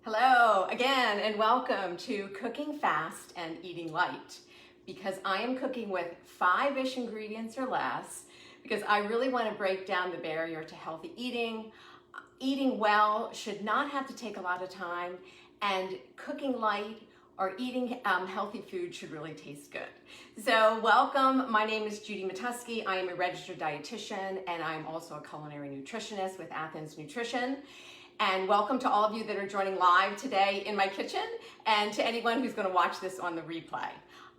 Hello again and welcome to Cooking Fast and Eating Light, because I am cooking with 5-ish ingredients or less because I really want to break down the barrier to healthy eating. Eating well should not have to take a lot of time, and cooking light or eating healthy food should really taste good. So welcome, my name is Judy Matuski. I am a registered dietitian and I'm also a culinary nutritionist with Athens Nutrition. And welcome to all of you that are joining live today in my kitchen, and to anyone who's going to watch this on the replay.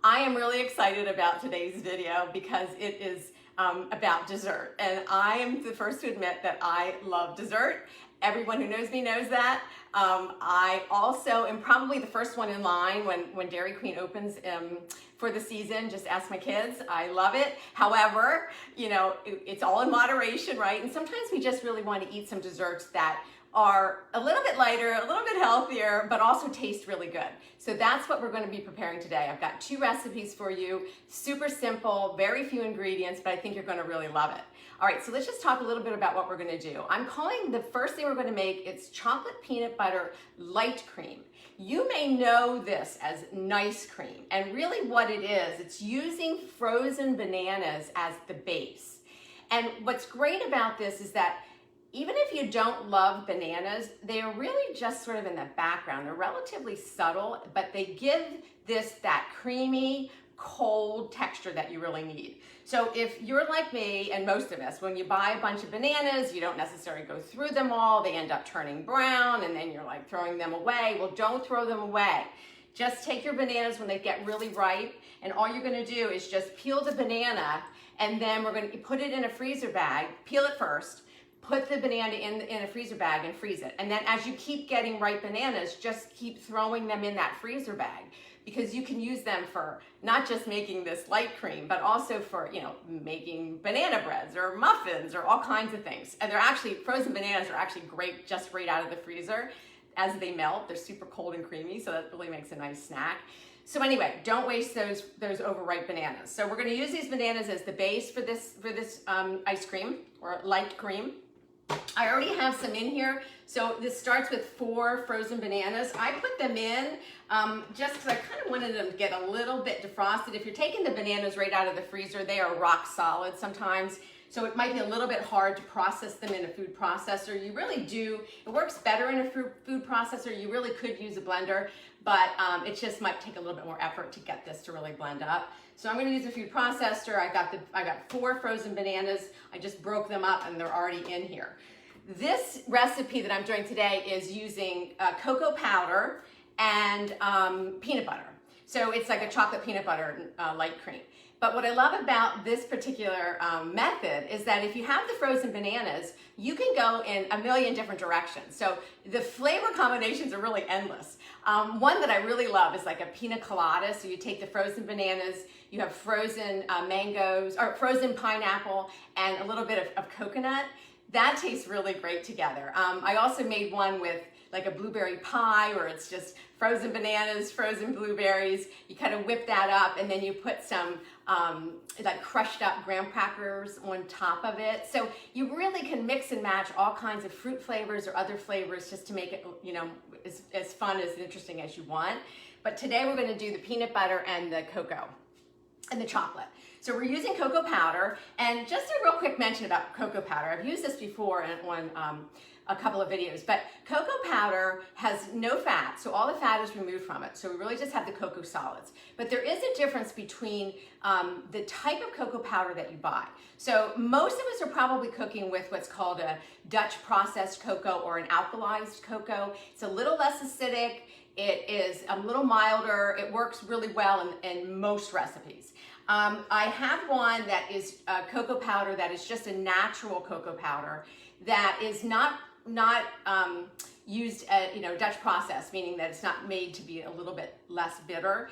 I am really excited about today's video because it is about dessert, and I am the first to admit that I love dessert. Everyone who knows me knows that. I also am probably the first one in line when Dairy Queen opens for the season. Just ask my kids. I love it. However, you know, it's all in moderation, right? And sometimes we just really want to eat some desserts that are a little bit lighter, a little bit healthier, but also taste really good. So that's what we're going to be preparing today. I've got 2 recipes for you, super simple, very few ingredients, but I think you're going to really love it. All right, so let's just talk a little bit about what we're going to do. I'm calling the first thing we're going to make, it's chocolate peanut butter light cream. You may know this as nice cream, and really what it is, it's using frozen bananas as the base. And what's great about this is that even if you don't love bananas, they are really just sort of in the background. They're relatively subtle, but they give this that creamy, cold texture that you really need. So if you're like me, and most of us, when you buy a bunch of bananas, you don't necessarily go through them all. They end up turning brown, and then you're like throwing them away. Well, don't throw them away. Just take your bananas when they get really ripe, and all you're gonna do is just peel the banana, and then we're gonna put it in a freezer bag, peel it first, put the banana in a freezer bag and freeze it. And then as you keep getting ripe bananas, just keep throwing them in that freezer bag, because you can use them for not just making this light cream, but also for, you know, making banana breads or muffins or all kinds of things. And they're actually, frozen bananas are actually great just right out of the freezer. As they melt, they're super cold and creamy, so that really makes a nice snack. So anyway, don't waste those overripe bananas. So we're gonna use these bananas as the base for this ice cream or light cream. I already have some in here. So this starts with 4 frozen bananas. I put them in just because I kind of wanted them to get a little bit defrosted. If you're taking the bananas right out of the freezer, they are rock solid sometimes. So it might be a little bit hard to process them in a food processor. You really do, it works better in a food processor. You really could use a blender, but it just might take a little bit more effort to get this to really blend up. So I'm going to use a food processor. I got 4 frozen bananas. I just broke them up and they're already in here. This recipe that I'm doing today is using cocoa powder and peanut butter. So it's like a chocolate peanut butter light cream. But what I love about this particular method is that if you have the frozen bananas, you can go in a million different directions. So the flavor combinations are really endless. One that I really love is like a pina colada. So you take the frozen bananas, you have frozen mangoes, or frozen pineapple, and a little bit of coconut. That tastes really great together. I also made one with like a blueberry pie, where it's just frozen bananas, frozen blueberries. You kind of whip that up, and then you put some like crushed up graham crackers on top of it. So you really can mix and match all kinds of fruit flavors or other flavors just to make it, you know, as fun, as interesting as you want. But today we're going to do the peanut butter and the cocoa and the chocolate. So we're using cocoa powder, and just a real quick mention about cocoa powder. I've used this before on a couple of videos, but cocoa powder has no fat, so all the fat is removed from it. So we really just have the cocoa solids. But there is a difference between the type of cocoa powder that you buy. So most of us are probably cooking with what's called a Dutch processed cocoa or an alkalized cocoa. It's a little less acidic. It is a little milder. It works really well in most recipes. I have one that is cocoa powder that is just a natural cocoa powder that is not used at, you know, Dutch process, meaning that it's not made to be a little bit less bitter.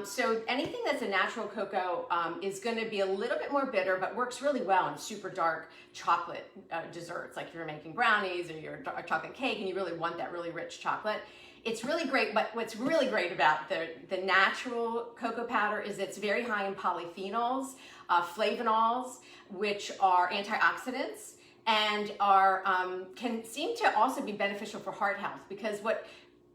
So anything that's a natural cocoa is going to be a little bit more bitter, but works really well in super dark chocolate desserts, like if you're making brownies or your chocolate cake and you really want that really rich chocolate. It's really great, but what's really great about the natural cocoa powder is it's very high in polyphenols, flavonols, which are antioxidants, and are can seem to also be beneficial for heart health, because what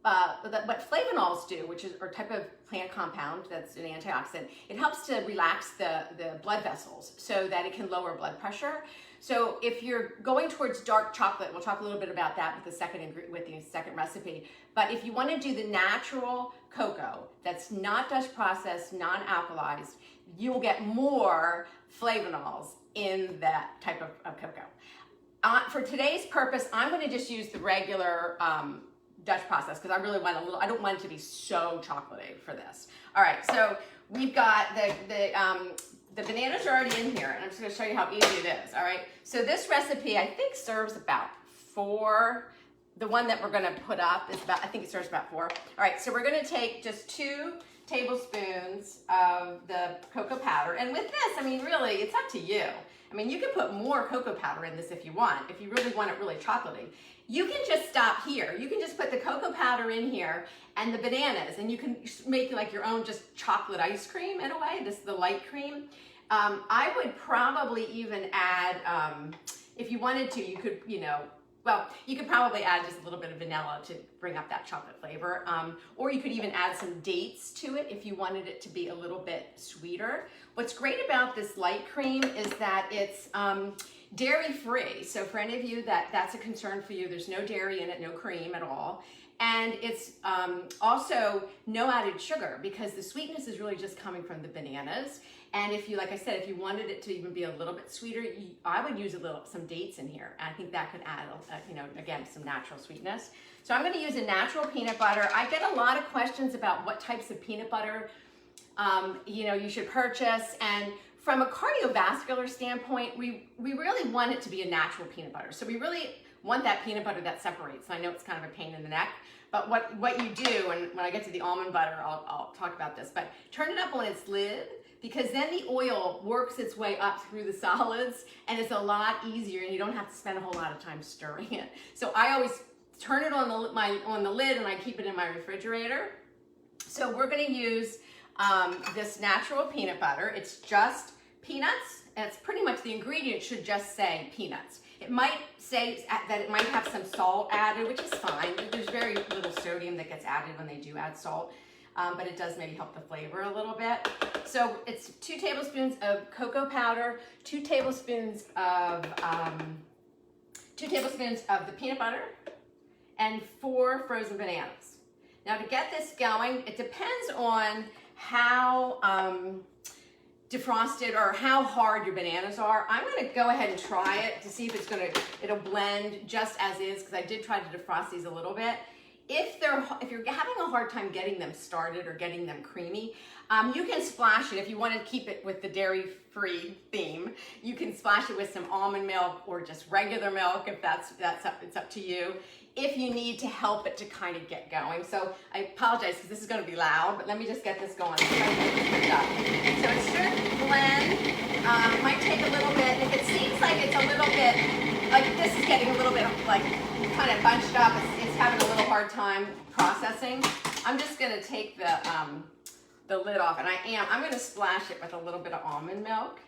what flavonols do, which is a type of plant compound that's an antioxidant, it helps to relax the blood vessels so that it can lower blood pressure. So if you're going towards dark chocolate, we'll talk a little bit about that with the second recipe. But if you want to do the natural cocoa that's not Dutch processed, non-alkalized, you will get more flavonols in that type of cocoa. For today's purpose, I'm going to just use the regular Dutch process because I really want I don't want it to be so chocolatey for this. All right, so we've got the bananas are already in here, and I'm just going to show you how easy it is. All right, so this recipe I think serves about 4. The one that we're going to put up is about, I think it serves about 4. All right, so we're going to take just 2 tablespoons of the cocoa powder, and with this, I mean, really, it's up to you. I mean, you can put more cocoa powder in this if you want, if you really want it really chocolatey. You can just stop here. You can just put the cocoa powder in here and the bananas, and you can make like your own just chocolate ice cream in a way. This is the light cream. I would probably even add, if you wanted to, you could, you could probably add just a little bit of vanilla to bring up that chocolate flavor. Or you could even add some dates to it if you wanted it to be a little bit sweeter. What's great about this light cream is that it's dairy-free. So for any of you that's a concern for you, there's no dairy in it, no cream at all. And it's also no added sugar because the sweetness is really just coming from the bananas. And if you, like I said, if you wanted it to even be a little bit sweeter, I would use some dates in here. I think that could add, again, some natural sweetness. So I'm going to use a natural peanut butter. I get a lot of questions about what types of peanut butter, you should purchase. And from a cardiovascular standpoint, we really want it to be a natural peanut butter. So we really want that peanut butter that separates. And I know it's kind of a pain in the neck, but what you do, and when I get to the almond butter, I'll talk about this, but turn it up on its lid, because then the oil works its way up through the solids and it's a lot easier and you don't have to spend a whole lot of time stirring it. So I always turn it on the lid and I keep it in my refrigerator. So we're going to use this natural peanut butter. It's just peanuts, and it's pretty much the ingredient should just say peanuts. It might say that it might have some salt added, which is fine. There's very little sodium that gets added when they do add salt. But it does maybe help the flavor a little bit. So it's 2 tablespoons of cocoa powder, 2 tablespoons of the peanut butter, and 4 frozen bananas. Now to get this going, it depends on how defrosted or how hard your bananas are. I'm going to go ahead and try it to see if it'll blend just as is, because I did try to defrost these a little bit. If you're having a hard time getting them started or getting them creamy, you can splash it. If you want to keep it with the dairy-free theme, you can splash it with some almond milk or just regular milk if it's up to you. If you need to help it to kind of get going. So I apologize because this is going to be loud, but let me just get this going. So it should blend. It might take a little bit. If it seems like it's a little bit, like this is getting a little bit like kind of bunched up, it's having a little hard time processing, I'm just going to take the lid off, and I'm going to splash it with a little bit of almond milk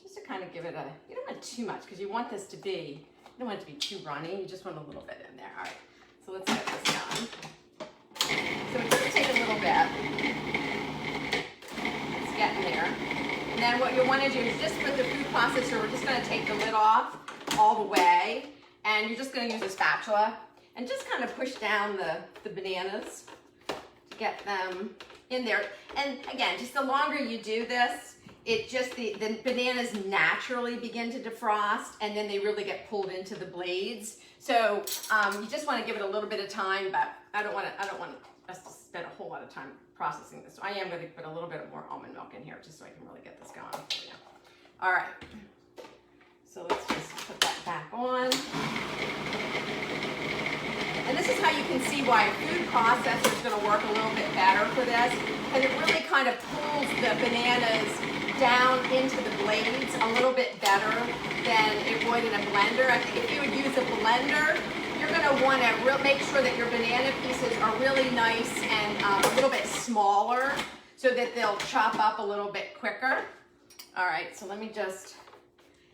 just to kind of give it you don't want too much because you want this to be, you don't want it to be too runny, you just want a little bit in there. All right, so let's get this done. So it's going to take a little bit. It's getting there. And then what you want to do is just with the food processor, we're just going to take the lid off all the way, and you're just going to use a spatula and just kind of push down the bananas to get them in there. And again, just the longer you do this, the bananas naturally begin to defrost, and then they really get pulled into the blades. So you just want to give it a little bit of time, but I don't want us to spend a whole lot of time processing this. So I am going to put a little bit more almond milk in here just so I can really get this going for you. All right. So let's just put that back on. And this is how you can see why a food processor is going to work a little bit better for this, because it really kind of pulls the bananas down into the blades a little bit better than it would in a blender. I think if you would use a blender, you're going to want to make sure that your banana pieces are really nice and a little bit smaller so that they'll chop up a little bit quicker. All right, so let me just...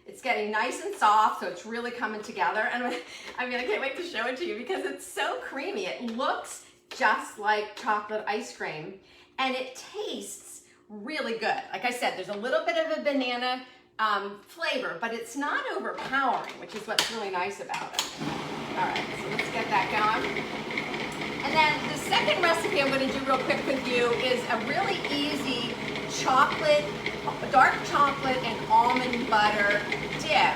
It's getting nice and soft, so it's really coming together. And I can't wait to show it to you because it's so creamy. It looks just like chocolate ice cream, and it tastes really good. Like I said, there's a little bit of a banana flavor, but it's not overpowering, which is what's really nice about it. All right, so let's get that going. And then the second recipe I'm going to do real quick with you is a really easy dark chocolate and almond butter dip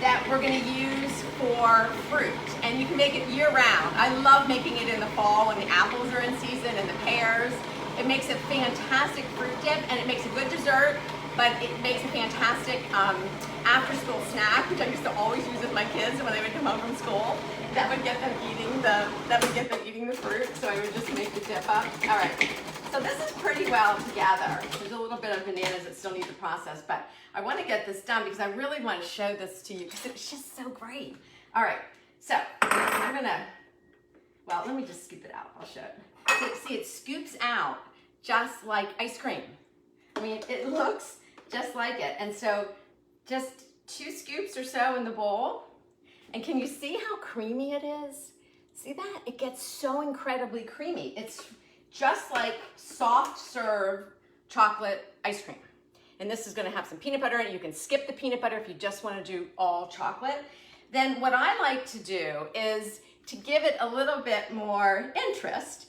that we're going to use for fruit. And you can make it year round. I love making it in the fall when the apples are in season and the pears. It makes a fantastic fruit dip, and it makes a good dessert, but it makes a fantastic after-school snack, which I used to always use with my kids when they would come home from school. That would get them eating the fruit, so I would just make the dip up. All right, so this is pretty well together. There's a little bit of bananas that still need to process, but I want to get this done because I really want to show this to you because it's just so great. All right, so I'm gonna, well, let me just scoop it out. I'll show it. So, see, it scoops out just like ice cream. I mean, it looks just like it. And so just 2 scoops or so in the bowl. And can you see how creamy it is? See that? It gets so incredibly creamy. It's just like soft serve chocolate ice cream. And this is gonna have some peanut butter in it. You can skip the peanut butter if you just wanna do all chocolate. Then what I like to do is to give it a little bit more interest.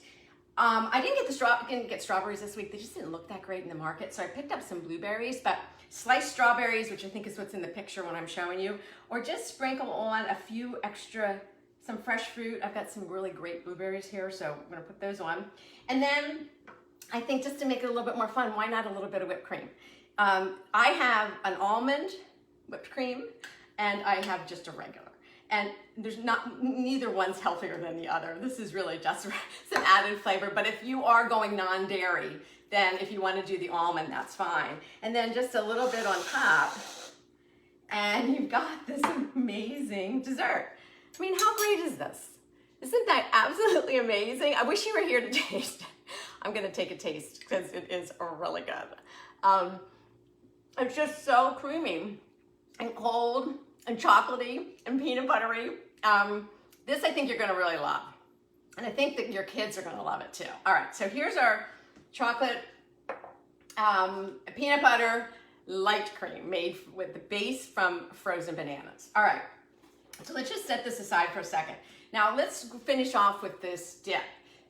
I didn't get strawberries this week. They just didn't look that great in the market. So I picked up some blueberries, but sliced strawberries, which I think is what's in the picture when I'm showing you, or just sprinkle on a few extra, some fresh fruit. I've got some really great blueberries here, so I'm gonna put those on. And then I think just to make it a little bit more fun, why not a little bit of whipped cream? I have an almond whipped cream, and I have just a regular. And neither one's healthier than the other. This is really just some added flavor. But if you are going non-dairy, then if you want to do the almond, that's fine. And then just a little bit on top, and you've got this amazing dessert. I mean, how great is this? Isn't that absolutely amazing? I wish you were here to taste it. I'm gonna take a taste because it is really good. It's just so creamy and cold and chocolatey and peanut buttery. This I think you're gonna really love. And I think that your kids are gonna love it too. All right, so here's our chocolate peanut butter light cream made with the base from frozen bananas. All right, so let's just set this aside for a second. Now let's finish off with this dip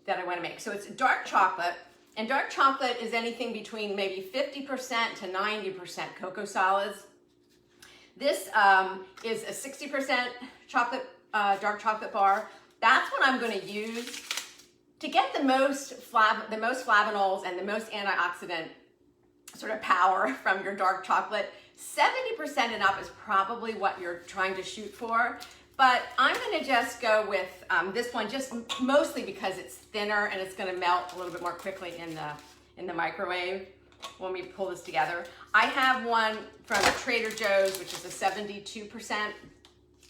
that I wanna make. So it's dark chocolate, and dark chocolate is anything between maybe 50% to 90% cocoa solids. This is a 60% chocolate, dark chocolate bar. That's what I'm going to use to get the most flavonols and the most antioxidant sort of power from your dark chocolate. 70% and up is probably what you're trying to shoot for. But I'm going to just go with this one, just mostly because it's thinner and it's going to melt a little bit more quickly in the microwave when we pull this together. I have one from Trader Joe's, which is a 72%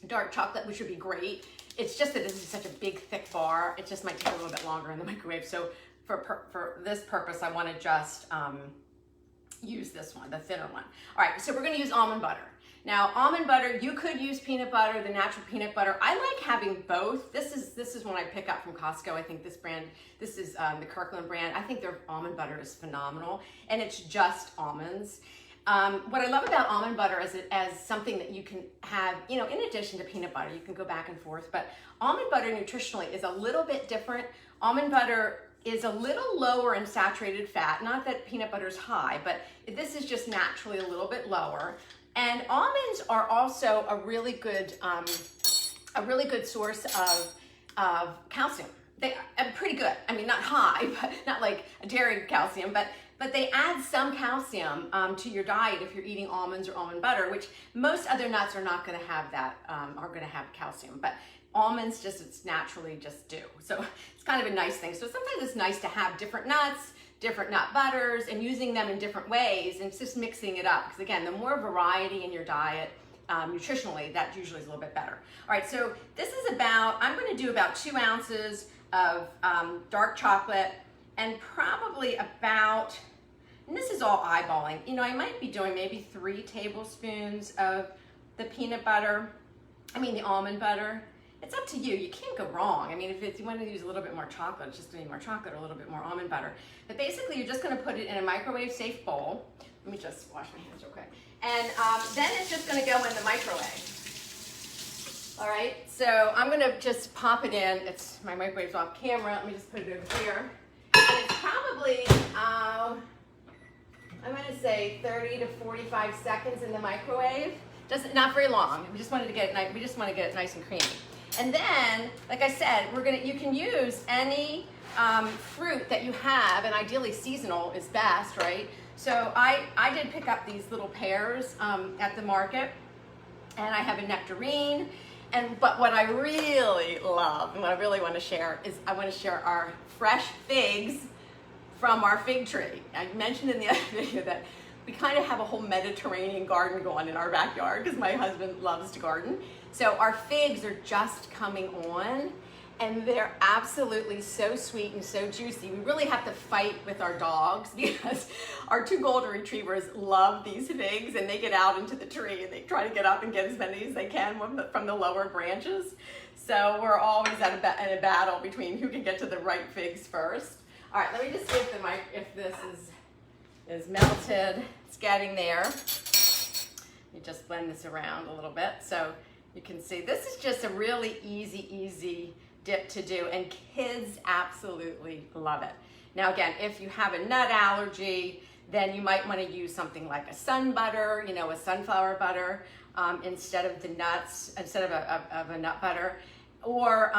dark chocolate, which would be great. It's just that this is such a big, thick bar. It just might take a little bit longer in the microwave. So for this purpose, I want to just use this one, the thinner one. All right, so we're going to use almond butter. Now, almond butter, you could use peanut butter, the natural peanut butter. I like having both. This is one I pick up from Costco. I think this brand, this is the Kirkland brand. I think their almond butter is phenomenal, and it's just almonds. What I love about almond butter is it as something that you can have, you know, in addition to peanut butter, you can go back and forth, but almond butter nutritionally is a little bit different. Almond butter is a little lower in saturated fat. Not that peanut butter is high, but this is just naturally a little bit lower. And almonds are also a really good source of calcium. They are pretty good. I mean, not high, but not like a dairy calcium, but they add some calcium to your diet if you're eating almonds or almond butter, which most other nuts are not going to have that, are going to have calcium. But almonds it's naturally just do. So it's kind of a nice thing. So sometimes it's nice to have different nuts, different nut butters, and using them in different ways, and it's just mixing it up. Because again, the more variety in your diet, nutritionally, that usually is a little bit better. All right, so this is I'm going to do about 2 ounces of dark chocolate, and probably about, and this is all eyeballing, you know, I might be doing maybe 3 tablespoons of the peanut butter, the almond butter, It's up to you. You can't go wrong. I mean, if you want to use a little bit more chocolate, it's just going to be more chocolate or a little bit more almond butter. But basically, you're just going to put it in a microwave-safe bowl. Let me just wash my hands real quick. And then it's just going to go in the microwave. All right, so I'm going to just pop it in. My microwave's off camera. Let me just put it over here. And it's probably, I'm going to say 30 to 45 seconds in the microwave. Not very long. We just want to get it nice and creamy. And then, like I said, you can use any fruit that you have, and ideally seasonal is best, right? So I did pick up these little pears at the market, and I have a nectarine. But what I really love and what I really want to share is I want to share our fresh figs from our fig tree. I mentioned in the other video that we kind of have a whole Mediterranean garden going in our backyard because my husband loves to garden. So our figs are just coming on, and they're absolutely so sweet and so juicy. We really have to fight with our dogs because our 2 golden retrievers love these figs, and they get out into the tree and they try to get up and get as many as they can from the lower branches. So we're always in a battle between who can get to the right figs first. All right, let me just see if this is melted. It's getting there. You just blend this around a little bit so you can see. This is just a really easy dip to do, and kids absolutely love it. Now again, if you have a nut allergy, then you might want to use something like a sun butter, a sunflower butter, instead of the nuts, instead of a nut butter. Or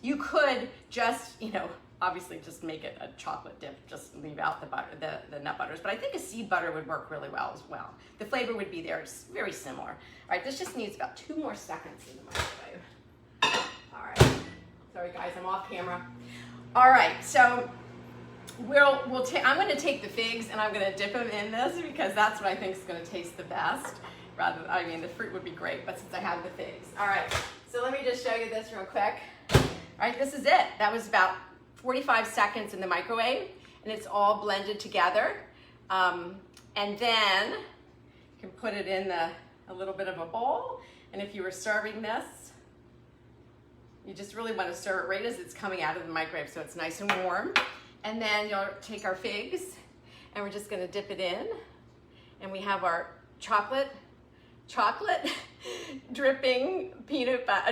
you could just, obviously just make it a chocolate dip, just leave out the butter, the nut butters. But I think a seed butter would work really well as well. The flavor would be there, it's very similar. All right, this just needs about 2 more seconds in the microwave. All right, sorry guys, I'm off camera. All right, so I'm gonna take the figs and I'm gonna dip them in this because that's what I think is gonna taste the best. The fruit would be great, but since I have the figs. All right, so let me just show you this real quick. All right, this is it. That was about 45 seconds in the microwave, and it's all blended together. And then you can put it in a little bit of a bowl, and if you were serving this, you just really want to serve it right as it's coming out of the microwave so it's nice and warm. And then you'll take our figs, and we're just going to dip it in, and we have our chocolate dripping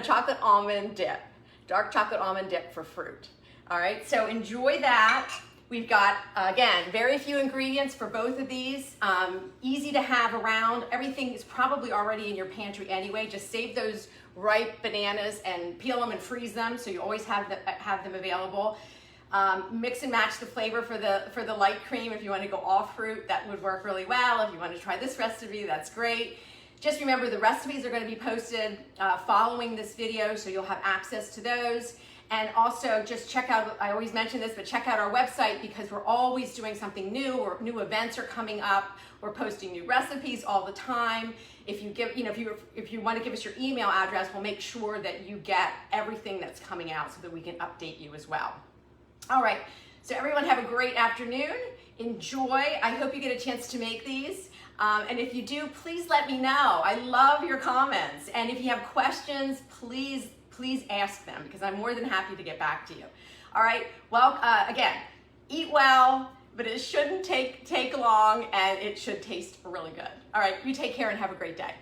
chocolate almond dip, dark chocolate almond dip for fruit. All right, so enjoy that. We've got, again, very few ingredients for both of these. Easy to have around. Everything is probably already in your pantry anyway. Just save those ripe bananas and peel them and freeze them so you always have them available. Mix and match the flavor for the light cream. If you want to go all fruit, that would work really well. If you want to try this recipe, that's great. Just remember the recipes are going to be posted following this video, so you'll have access to those. And also just check out, I always mention this, but check out our website because we're always doing something new, or new events are coming up. We're posting new recipes all the time. If you want to give us your email address, we'll make sure that you get everything that's coming out so that we can update you as well. All right, so everyone have a great afternoon. Enjoy. I hope you get a chance to make these. And if you do, please let me know. I love your comments. And if you have questions, please ask them because I'm more than happy to get back to you. All right, well, again, eat well, but it shouldn't take long and it should taste really good. All right, you take care and have a great day.